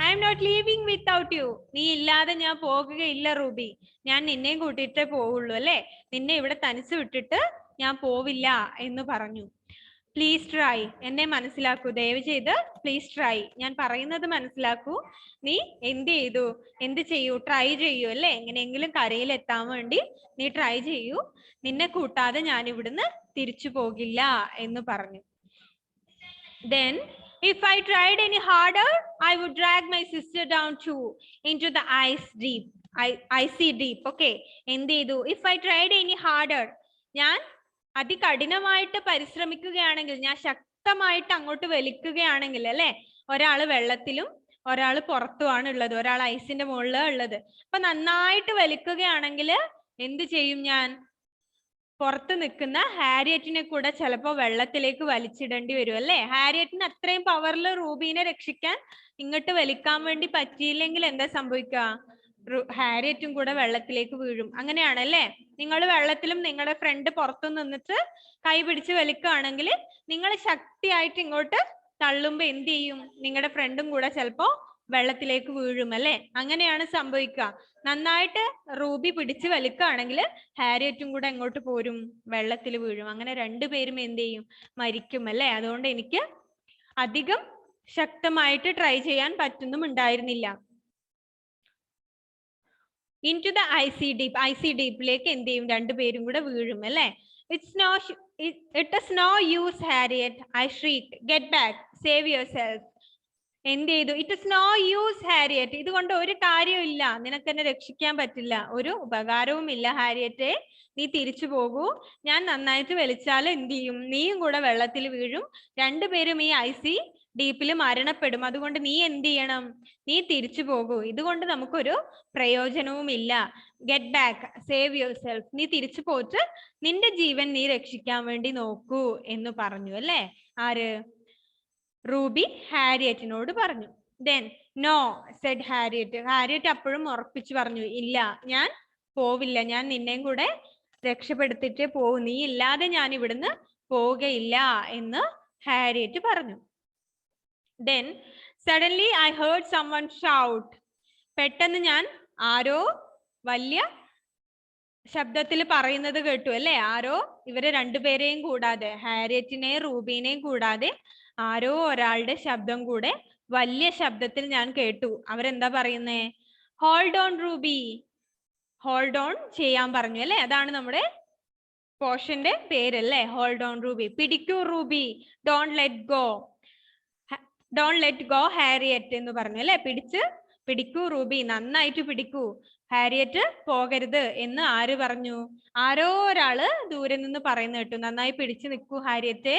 "I am not leaving without you." നീ ഇല്ലാതെ ഞാൻ പോകുകയില്ല റൂബി, ഞാൻ നിന്നെയും കൂട്ടിയിട്ടേ പോവുള്ളൂ അല്ലേ? നിന്നെ ഇവിടെ തനിച്ച് വിട്ടിട്ട് ഞാൻ പോവില്ല എന്ന് പറഞ്ഞു. പ്ലീസ് ട്രൈ, എന്നെ മനസ്സിലാക്കൂ, ദയവ് ചെയ്ത് പ്ലീസ് ട്രൈ, ഞാൻ പറയുന്നത് മനസ്സിലാക്കൂ. നീ എന്ത് ചെയ്യൂ? ട്രൈ ചെയ്യൂ അല്ലേ? എങ്ങനെയെങ്കിലും കരയിൽ എത്താൻ വേണ്ടി നീ ട്രൈ ചെയ്യൂ. നിന്നെ കൂട്ടാതെ ഞാൻ ഇവിടുന്ന് തിരിച്ചു പോകില്ല എന്ന് പറഞ്ഞു. Then if I tried any harder, I would drag my sister down too into the icy deep. Okay, എന്ത് ചെയ്തു? If I tried any harder, ഞാൻ അതികഠിനമായിട്ട് പരിശ്രമിക്കുകയാണെങ്കിൽ, ഞാൻ ശക്തമായിട്ട് അങ്ങോട്ട് വലിക്കുകയാണെങ്കിൽ അല്ലെ? ഒരാള് വെള്ളത്തിലും ഒരാള് പുറത്തുമാണ് ഉള്ളത്, ഒരാൾ ഐസിന്റെ മുകളിലാണ് ഉള്ളത്. അപ്പൊ നന്നായിട്ട് വലിക്കുകയാണെങ്കിൽ എന്ത് ചെയ്യും? ഞാൻ പുറത്ത് നിൽക്കുന്ന ഹാരിയറ്റിനെ കൂടെ ചിലപ്പോ വെള്ളത്തിലേക്ക് വലിച്ചിടേണ്ടി വരും അല്ലെ? ഹാരിയറ്റിന് അത്രയും പവറിൽ റൂബീനെ രക്ഷിക്കാൻ ഇങ്ങോട്ട് വലിക്കാൻ വേണ്ടി പറ്റിയില്ലെങ്കിൽ എന്താ സംഭവിക്കുക? ഹാരിയറ്റും കൂടെ വെള്ളത്തിലേക്ക് വീഴും. അങ്ങനെയാണല്ലേ? നിങ്ങൾ വെള്ളത്തിലും നിങ്ങളുടെ ഫ്രണ്ട് പുറത്തു നിന്നിട്ട് കൈ പിടിച്ച് വലിക്കുകയാണെങ്കിൽ നിങ്ങൾ ശക്തിയായിട്ട് ഇങ്ങോട്ട് തള്ളുമ്പോ എന്ത് ചെയ്യും? നിങ്ങളുടെ ഫ്രണ്ടും കൂടെ ചിലപ്പോ വെള്ളത്തിലേക്ക് വീഴും അല്ലെ. അങ്ങനെയാണ് സംഭവിക്കുക. നന്നായിട്ട് റൂബി പിടിച്ചു വലിക്കുകയാണെങ്കിൽ ഹാരിയറ്റും കൂടെ എങ്ങോട്ട് പോരും? വെള്ളത്തിൽ വീഴും. അങ്ങനെ രണ്ടുപേരും എന്ത് ചെയ്യും? മരിക്കും അല്ലെ. അതുകൊണ്ട് എനിക്ക് അധികം ശക്തമായിട്ട് ട്രൈ ചെയ്യാൻ പറ്റുന്നുണ്ടായിരുന്നില്ല. Into the icy deep, icy ഡീപ്പിലേക്ക് എന്ത് ചെയ്യും? രണ്ടുപേരും കൂടെ വീഴും അല്ലെ. It is no use, Harriet, I shrieked. Get back, save yourself. എന്ത് ചെയ്തു? It is no use Harriet, ഇതുകൊണ്ട് ഒരു കാര്യമില്ല, നിനക്ക് എന്നെ രക്ഷിക്കാൻ പറ്റില്ല, ഒരു ഉപകാരവും ഇല്ല ഹാരിയറ്റെ, നീ തിരിച്ചു പോകൂ. ഞാൻ നന്നായിട്ട് വലിച്ചാൽ എന്ത് ചെയ്യും? നീയും കൂടെ വെള്ളത്തിൽ വീഴും, രണ്ടുപേരും ഈ ഐസി ഡീപ്പിൽ മരണപ്പെടും. അതുകൊണ്ട് നീ എന്ത് ചെയ്യണം? നീ തിരിച്ചു പോകൂ, ഇതുകൊണ്ട് നമുക്കൊരു പ്രയോജനവും ഇല്ല. Get back, save your self, നീ തിരിച്ചു പോയിട്ട് നിന്റെ ജീവൻ നീ രക്ഷിക്കാൻ വേണ്ടി നോക്കൂ എന്ന് പറഞ്ഞു അല്ലേ. ആര്? റൂബി ഹാരിയറ്റിനോട് പറഞ്ഞു. Then no said Harriet, Harriet അപ്പോഴും ഉറപ്പിച്ചു പറഞ്ഞു, ഇല്ല, ഞാൻ പോവില്ല, ഞാൻ നിന്നെയും കൂടെ രക്ഷപ്പെടുത്തിട്ടേ പോവൂ, നീ ഇല്ലാതെ ഞാൻ ഇവിടുന്ന് പോവുകയില്ല എന്ന് ഹാരിയറ്റ് പറഞ്ഞു. Then suddenly I heard someone shout, പെട്ടെന്ന് ഞാൻ ആരോ വലിയ ശബ്ദത്തിൽ പറയുന്നത് കേട്ടു അല്ലെ. ആരോ ഇവരെ രണ്ടുപേരെയും കൂടാതെ, ഹാരിയറ്റിനെയും റൂബീനെയും കൂടാതെ ആരോ ഒരാളുടെ ശബ്ദം കൂടെ വലിയ ശബ്ദത്തിൽ ഞാൻ കേട്ടു. അവരെന്താ പറയുന്നേ? Hold on Ruby, hold on ചെയ്യാൻ പറഞ്ഞു അല്ലെ. അതാണ് നമ്മുടെ പോർഷന്റെ പേരല്ലേ, ഹോൾഡ് ഓൺ റൂബി. പിടിക്കൂ Ruby, don't let go, don't let go Harriet എന്ന് പറഞ്ഞു അല്ലെ. പിടിക്കൂ റൂബി, നന്നായിട്ട് പിടിക്കൂ, ഹാരിയറ്റ് പോകരുത് എന്ന് ആര് പറഞ്ഞു? ആരോ ഒരാള് ദൂരെ നിന്ന് പറയുന്ന കേട്ടു. നന്നായി പിടിച്ചു നിൽക്കൂ ഹാരിയറ്റെ,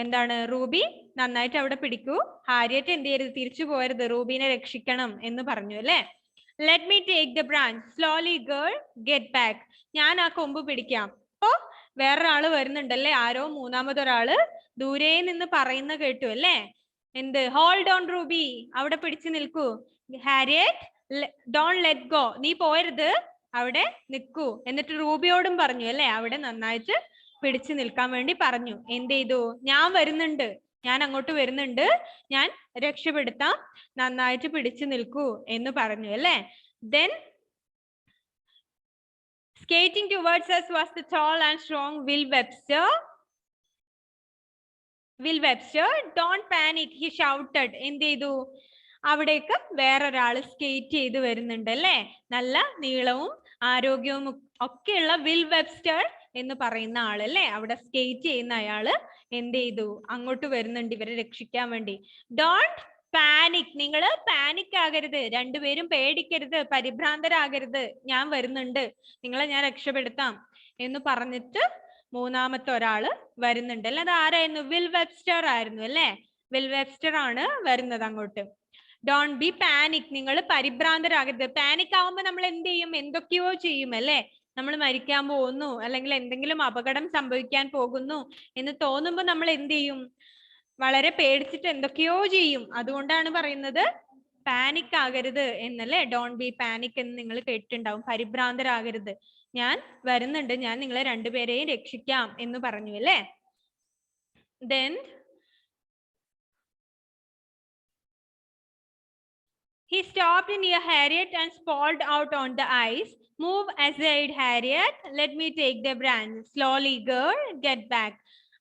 എന്താണ്? റൂബി നന്നായിട്ട് അവിടെ പിടിക്കൂ, ഹാരിയറ്റ് എന്ത് ചെയ്യരുത്? തിരിച്ചു പോകരുത്, റൂബിനെ രക്ഷിക്കണം എന്ന് പറഞ്ഞു അല്ലെ. Let me take the branch, slowly girl, get back, ഞാൻ ആ കൊമ്പ് പിടിക്കാം. അപ്പോ വേറൊരാള് വരുന്നുണ്ടല്ലേ, ആരോ മൂന്നാമതൊരാള് ദൂരെ നിന്ന് പറയുന്ന കേട്ടു അല്ലേ. എന്ത്? ഹോൾഡ് ഓൺ റൂബി, അവിടെ പിടിച്ചു നിൽക്കൂ, ഹാരിയറ്റ് ഡോണ്ട് ലെറ്റ് ഗോ, നീ പോയരുത്, അവിടെ നിൽക്കൂ. എന്നിട്ട് റൂബിയോടും പറഞ്ഞു അല്ലെ, അവിടെ നന്നായിട്ട് പിടിച്ചു നിൽക്കാൻ വേണ്ടി പറഞ്ഞു. എന്ത് ചെയ്തു? ഞാൻ വരുന്നുണ്ട്, ഞാൻ അങ്ങോട്ട് വരുന്നുണ്ട്, ഞാൻ രക്ഷപ്പെടുത്താം, നന്നായിട്ട് പിടിച്ചു നിൽക്കൂ എന്ന് പറഞ്ഞു അല്ലെ. Then skating towards us was the tall and strong Will Webster. Will Webster, don't panic, he shouted. എന്ത് ചെയ്തു? അവിടേക്ക് വേറൊരാള് സ്കേറ്റ് ചെയ്ത് വരുന്നുണ്ട് അല്ലെ. നല്ല നീളവും ആരോഗ്യവും ഒക്കെയുള്ള വിൽ വെബ്സ്റ്റർ എന്ന് പറയുന്ന ആളല്ലേ, അവിടെ സ്കേറ്റ് ചെയ്യുന്ന അയാള് എന്ത് ചെയ്തു? അങ്ങോട്ട് വരുന്നുണ്ട് ഇവരെ രക്ഷിക്കാൻ വേണ്ടി. ഡോണ്ട് പാനിക്, നിങ്ങള് പാനിക് ആകരുത്, രണ്ടുപേരും പേടിക്കരുത്, പരിഭ്രാന്തരാകരുത്, ഞാൻ വരുന്നുണ്ട്, നിങ്ങളെ ഞാൻ രക്ഷപ്പെടുത്താം എന്ന് പറഞ്ഞിട്ട് മൂന്നാമത്തെ ഒരാള് വരുന്നുണ്ട് അല്ലെ. അത് ആരായിരുന്നു? വിൽ വെബ്സ്റ്റർ ആയിരുന്നു അല്ലെ. വിൽ വെബ്സ്റ്റർ ആണ് വരുന്നത് അങ്ങോട്ട്. ഡോണ്ട് ബി പാനിക്, നിങ്ങൾ പരിഭ്രാന്തരാകരുത്. പാനിക് ആവുമ്പോ നമ്മൾ എന്ത് ചെയ്യും? എന്തൊക്കെയോ ചെയ്യും അല്ലെ. നമ്മൾ മരിക്കാൻ പോകുന്നു, അല്ലെങ്കിൽ എന്തെങ്കിലും അപകടം സംഭവിക്കാൻ പോകുന്നു എന്ന് തോന്നുമ്പോ നമ്മൾ എന്ത് ചെയ്യും? വളരെ പേടിച്ചിട്ട് എന്തൊക്കെയോ ചെയ്യും. അതുകൊണ്ടാണ് പറയുന്നത് പാനിക് ആകരുത് എന്നല്ലേ. ഡോണ്ട് ബി പാനിക് എന്ന് നിങ്ങൾ കേട്ടിട്ടുണ്ടാവും. പരിഭ്രാന്തരാകരുത്, ഞാൻ വരുന്നുണ്ട്, ഞാൻ നിങ്ങളെ രണ്ടുപേരെയും രക്ഷിക്കാം എന്ന് പറഞ്ഞു അല്ലേ. Then he stopped near Harriet and sprawled out on the ice. Move aside, Harriet. Let me take the branch. Slowly, girl. Get back.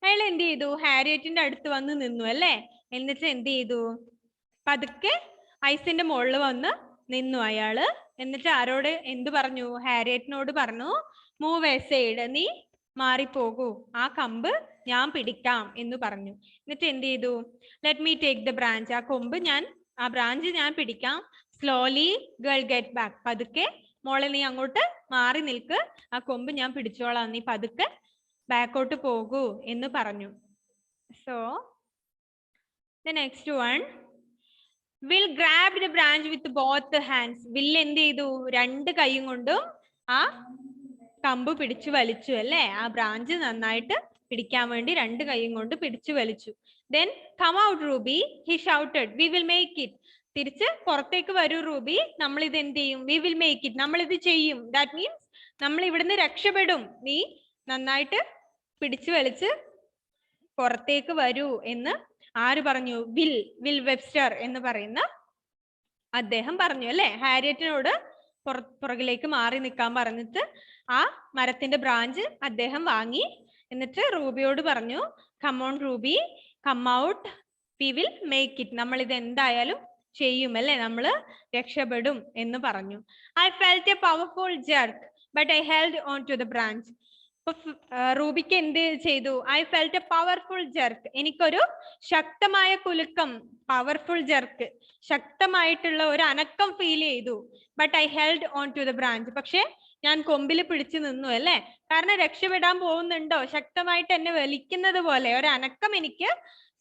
അയാൾ എന്ത് ചെയ്തു? ഹാരിയറ്റിന്റെ അടുത്ത് വന്ന് നിന്നു അല്ലേ. എന്നിട്ട് എന്ത് ചെയ്തു? പതുക്കെ ഐസിന്റെ മുകളിൽ വന്ന് നിന്നു അയാള്. എന്നിട്ട് ആരോട് എന്ത് പറഞ്ഞു? ഹാരിയറ്റിനോട് പറഞ്ഞു, മൂവ് aside, നീ മാറിപ്പോകൂ, ആ കമ്പ് ഞാൻ പിടിക്കാം എന്ന് പറഞ്ഞു. എന്നിട്ട് എന്ത് ചെയ്തു? Let me take the branch, ആ ബ്രാഞ്ച് ഞാൻ പിടിക്കാം. സ്ലോലി ഗേൾ ഗെറ്റ് ബാക്ക്, പതുക്കെ മോളെ നീ അങ്ങോട്ട് മാറി നിൽക്ക്, ആ കൊമ്പ് ഞാൻ പിടിച്ചോളാം, നീ പതുക്കെ ബാക്കോട്ട് പോകൂ എന്ന് പറഞ്ഞു. So the next one, will grab the branch with both hands. Will എന്ത് ചെയ്തു? രണ്ട് കൈയും കൊണ്ടും ആ കമ്പ് പിടിച്ചു വലിച്ചു അല്ലേ. ആ ബ്രാഞ്ച് നന്നായിട്ട് പിടിക്കാൻ വേണ്ടി രണ്ട് കൈയും കൊണ്ട് പിടിച്ചു വലിച്ചു. Then come out Ruby, he shouted. We will make it. തിരിച്ച് പുറത്തേക്ക് വരൂ റൂബി, നമ്മൾ ഇത് എന്ത് ചെയ്യും? We will make it. നമ്മൾ ഇത് ചെയ്യും. That means നമ്മൾ ഇവിടുന്ന് രക്ഷപ്പെടും. നീ നന്നായിട്ട് പിടിച്ചു വലിച്ച് പുറത്തേക്ക് വരൂ എന്ന് ആര് പറഞ്ഞു? വിൽ വെബ്സ്റ്റർ എന്ന് പറയുന്ന അദ്ദേഹം പറഞ്ഞു അല്ലെ, ഹാരിയറ്റിനോട് പുറകിലേക്ക് മാറി നിൽക്കാൻ പറഞ്ഞിട്ട് ആ മരത്തിന്റെ ബ്രാഞ്ച് അദ്ദേഹം വാങ്ങി. എന്നിട്ട് റൂബിയോട് പറഞ്ഞു, come on Ruby, come out, we will make it. നമ്മൾ ഇത് എന്തായാലും ചെയ്യും അല്ലെ, നമ്മൾ രക്ഷപ്പെടും എന്ന് പറഞ്ഞു. I felt a powerful jerk but I held on to the branch. റൂബിക്ക് എന്ത് ചെയ്തു? I felt a powerful jerk, എനിക്കൊരു ശക്തമായ കുലുക്കം, പവർഫുൾ ജർക്ക്, ശക്തമായിട്ടുള്ള ഒരു അനക്കം ഫീൽ ചെയ്തു. But I held on to the branch, പക്ഷെ ഞാൻ കൊമ്പിൽ പിടിച്ചു നിന്നു അല്ലെ. കാരണം രക്ഷപ്പെടാൻ പോകുന്നുണ്ടോ, ശക്തമായിട്ട് എന്നെ വലിക്കുന്നത് പോലെ ഒരു അനക്കം എനിക്ക്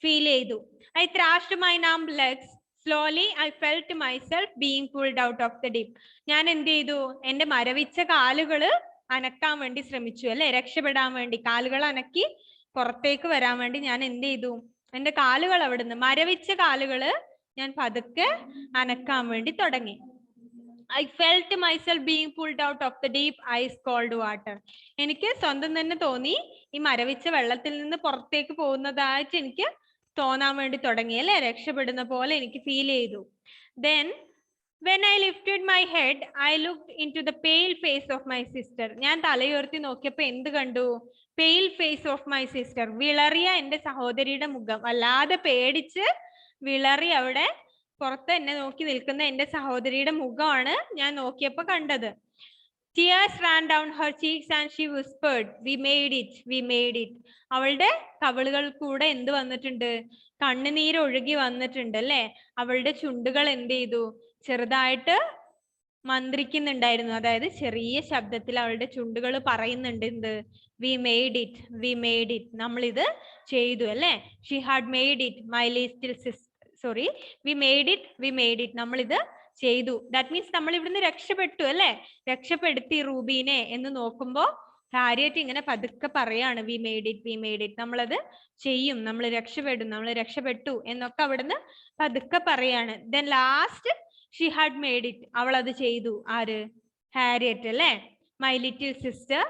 ഫീൽ ചെയ്തു. I thrashed my numb legs. Slowly I felt myself being pulled out of the deep. ഞാൻ എന്ത് ചെയ്തു? എന്റെ മരവിച്ച കാലുകള് അനക്കാൻ വേണ്ടി ശ്രമിച്ചു അല്ലെ, രക്ഷപ്പെടാൻ വേണ്ടി കാലുകൾ അനക്കി പുറത്തേക്ക് വരാൻ വേണ്ടി ഞാൻ എന്ത് ചെയ്തു? എന്റെ കാലുകൾ അവിടുന്ന്, മരവിച്ച കാലുകള് ഞാൻ പതുക്കെ അനക്കാൻ വേണ്ടി തുടങ്ങി. I felt myself being pulled out of the deep ice cold water. എനിക്ക് സ്വന്തം തന്നെ തോന്നി ഈ മരവിച്ച വെള്ളത്തിൽ നിന്ന് പുറത്തേക്ക് പോകുന്നതായിട്ട് എനിക്ക് തോന്നാൻ വേണ്ടി തുടങ്ങി അല്ലെ, രക്ഷപ്പെടുന്ന പോലെ എനിക്ക് ഫീൽ ചെയ്തു. Then when I lifted my head, I looked into the pale face of my sister. ഞാൻ തലയുയർത്തി നോക്കിയപ്പോൾ എന്ത് കണ്ടു? Pale face of my sister. വിളറിയ എന്റെ സഹോദരിയുടെ മുഖം, വല്ലാതെ പേടിച്ച് വിളറി അവിടെ പുറത്ത് എന്നെ നോക്കി നിൽക്കുന്ന എന്റെ സഹോദരിയുടെ മുഖമാണ് ഞാൻ നോക്കിയപ്പോൾ കണ്ടത്. Tears ran down her cheeks and she whispered, "We made it, we made it." അവളുടെ കവിളുകൾ കൂടെ എന്ത് വന്നിട്ടുണ്ട്? കണ്ണുനീര് ഒഴുകി വന്നിട്ടുണ്ട് അല്ലെ. അവളുടെ ചുണ്ടുകൾ എന്ത് ചെയ്തു? ചെറുതായിട്ട് മന്ത്രിക്കുന്നുണ്ടായിരുന്നു, അതായത് ചെറിയ ശബ്ദത്തിൽ അവളുടെ ചുണ്ടുകൾ പറയുന്നുണ്ട് എന്ത്? We made it, we made it. നമ്മൾ ഇത് ചെയ്തു അല്ലെ. She had made it, my little sister. Sorry, we made it, we made it. നമ്മൾ ഇത് ചെയ്തു. ദാറ്റ് മീൻസ് നമ്മൾ ഇവിടുന്ന് രക്ഷപ്പെട്ടു അല്ലെ, രക്ഷപ്പെടുത്തി റൂബീനെ എന്ന് നോക്കുമ്പോ ഹാരിയറ്റ് ഇങ്ങനെ പതുക്കെ പറയാണ്, we made it, we made it. നമ്മളത് ചെയ്യും, നമ്മൾ രക്ഷപ്പെടും, നമ്മൾ രക്ഷപ്പെട്ടു എന്നൊക്കെ അവിടുന്ന് പതുക്കെ പറയാണ്. Then last she had made it, അവൾ അത് ചെയ്തു. ആര്? ഹാരിയറ്റ് അല്ലെ. മൈ ലിറ്റിൽ സിസ്റ്റർ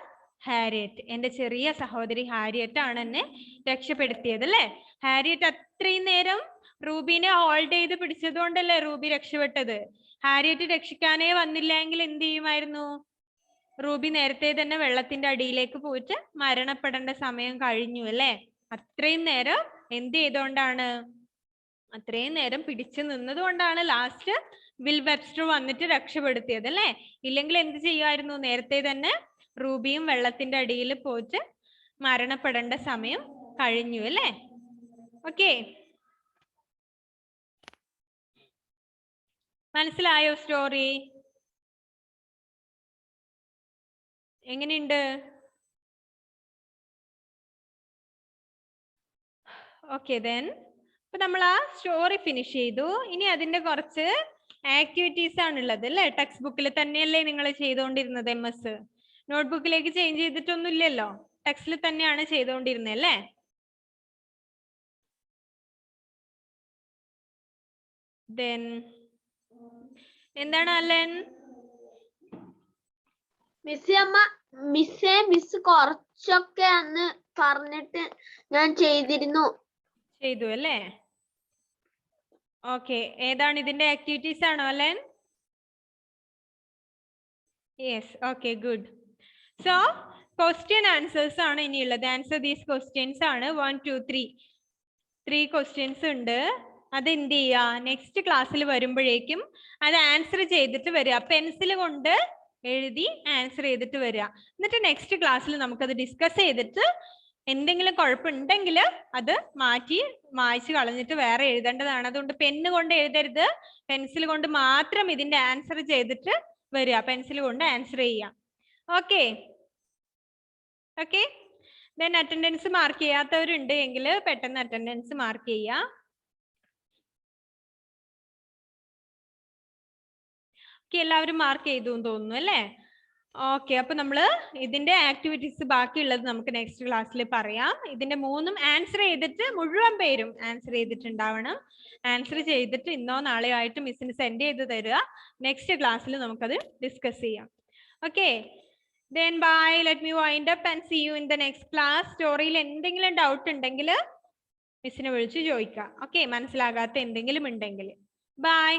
ഹാരിയറ്റ്, എന്റെ ചെറിയ സഹോദരി ഹാരിയറ്റ് ആണ് എന്നെ രക്ഷപ്പെടുത്തിയത് അല്ലെ. ഹാരിയറ്റ് അത്രയും നേരം റൂബിനെ ഹോൾഡ് ചെയ്ത് പിടിച്ചത് കൊണ്ടല്ലേ റൂബി രക്ഷപ്പെട്ടത്. ഹാരിയറ്റ് രക്ഷിക്കാനേ വന്നില്ലെങ്കിൽ എന്ത് ചെയ്യുമായിരുന്നു? റൂബി നേരത്തെ തന്നെ വെള്ളത്തിന്റെ അടിയിലേക്ക് പോയിട്ട് മരണപ്പെടേണ്ട സമയം കഴിഞ്ഞു അല്ലെ. അത്രയും നേരം എന്ത് ചെയ്തോണ്ടാണ്? അത്രയും നേരം പിടിച്ചു നിന്നത് കൊണ്ടാണ് ലാസ്റ്റ് വിൽ വെബ്സ്റ്റർ വന്നിട്ട് രക്ഷപ്പെടുത്തിയത് അല്ലെ. ഇല്ലെങ്കിൽ എന്ത് ചെയ്യുമായിരുന്നു? നേരത്തെ തന്നെ റൂബിയും വെള്ളത്തിന്റെ അടിയിൽ പോയിട്ട് മരണപ്പെടേണ്ട സമയം കഴിഞ്ഞു അല്ലെ. ഓക്കെ, മനസ്സിലായോ സ്റ്റോറി? എങ്ങനെയുണ്ട്? ഓക്കെ, ദെൻ ഇപ്പൊ നമ്മൾ ആ സ്റ്റോറി ഫിനിഷ് ചെയ്തു. ഇനി അതിന്റെ കുറച്ച് ആക്ടിവിറ്റീസ് ആണുള്ളത് അല്ലെ. ടെക്സ്റ്റ് ബുക്കിൽ തന്നെയല്ലേ നിങ്ങൾ ചെയ്തുകൊണ്ടിരുന്നത്? MS നോട്ട്ബുക്കിലേക്ക് ചേഞ്ച് ചെയ്തിട്ടൊന്നും ഇല്ലല്ലോ, ടെക്സ്റ്റിൽ തന്നെയാണ് ചെയ്തുകൊണ്ടിരുന്നത് അല്ലേ. ദെൻ എന്താണ് അലൻ? മിസ് കുറച്ചൊക്കെ അന്ന് പറഞ്ഞിട്ട് ഞാൻ ചെയ്തിരുന്നു. ചെയ്തു അല്ലേ. ഓക്കെ, ഏതാണ് ഇതിന്റെ ആക്ടിവിറ്റീസ് ആണോ Alan? Yes, okay, good. So question answers ആണ് ഇനിയുള്ളത്. ആൻസർ ദീസ് ക്വസ്റ്റ്യൻസ് ആണ്. 1 2 3 ക്വസ്റ്റ്യൻസ് ഉണ്ട്. അത് എന്ത് ചെയ്യുക? നെക്സ്റ്റ് ക്ലാസ്സിൽ വരുമ്പോഴേക്കും അത് ആൻസർ ചെയ്തിട്ട് വരിക. പെൻസിൽ കൊണ്ട് എഴുതി ആൻസർ ചെയ്തിട്ട് വരിക. എന്നിട്ട് നെക്സ്റ്റ് ക്ലാസ്സിൽ നമുക്കത് ഡിസ്കസ് ചെയ്തിട്ട് എന്തെങ്കിലും കുഴപ്പമുണ്ടെങ്കിൽ അത് മാറ്റി മായ്ച്ചു കളഞ്ഞിട്ട് വേറെ എഴുതേണ്ടതാണ്. അതുകൊണ്ട് പെണ്ണ് കൊണ്ട് എഴുതരുത്, പെൻസിൽ കൊണ്ട് മാത്രം ഇതിന്റെ ആൻസർ ചെയ്തിട്ട് വരിക. പെൻസിൽ കൊണ്ട് ആൻസർ ചെയ്യാം. Okay okay. Then attendance mark ചെയ്യാത്തവരുണ്ട് എങ്കിൽ പെട്ടെന്ന് അറ്റൻഡൻസ് മാർക്ക് ചെയ്യാം. എല്ലാവരും മാർക്ക് ചെയ്തു എന്ന് തോന്നുന്നു അല്ലേ. ഓക്കെ, അപ്പൊ നമ്മള് ഇതിന്റെ ആക്ടിവിറ്റീസ് ബാക്കിയുള്ളത് നമുക്ക് നെക്സ്റ്റ് ക്ലാസ്സിൽ പറയാം. ഇതിന്റെ 3ഉം ആൻസർ ചെയ്തിട്ട് മുഴുവൻ പേരും ആൻസർ ചെയ്തിട്ടുണ്ടാവണം. ആൻസർ ചെയ്തിട്ട് ഇന്നോ നാളെയോ ആയിട്ട് മിസ്സിന് സെൻഡ് ചെയ്ത് തരിക. നെക്സ്റ്റ് ക്ലാസ്സിൽ നമുക്കത് ഡിസ്കസ് ചെയ്യാം. Okay, then bye, let me wind up and see you in the next class. സ്റ്റോറിയിൽ എന്തെങ്കിലും ഡൗട്ട് ഉണ്ടെങ്കിൽ മിസ്സിനെ വിളിച്ച് ചോദിക്കാം. ഓക്കെ, മനസ്സിലാകാത്ത എന്തെങ്കിലും ഉണ്ടെങ്കിൽ. ബൈ.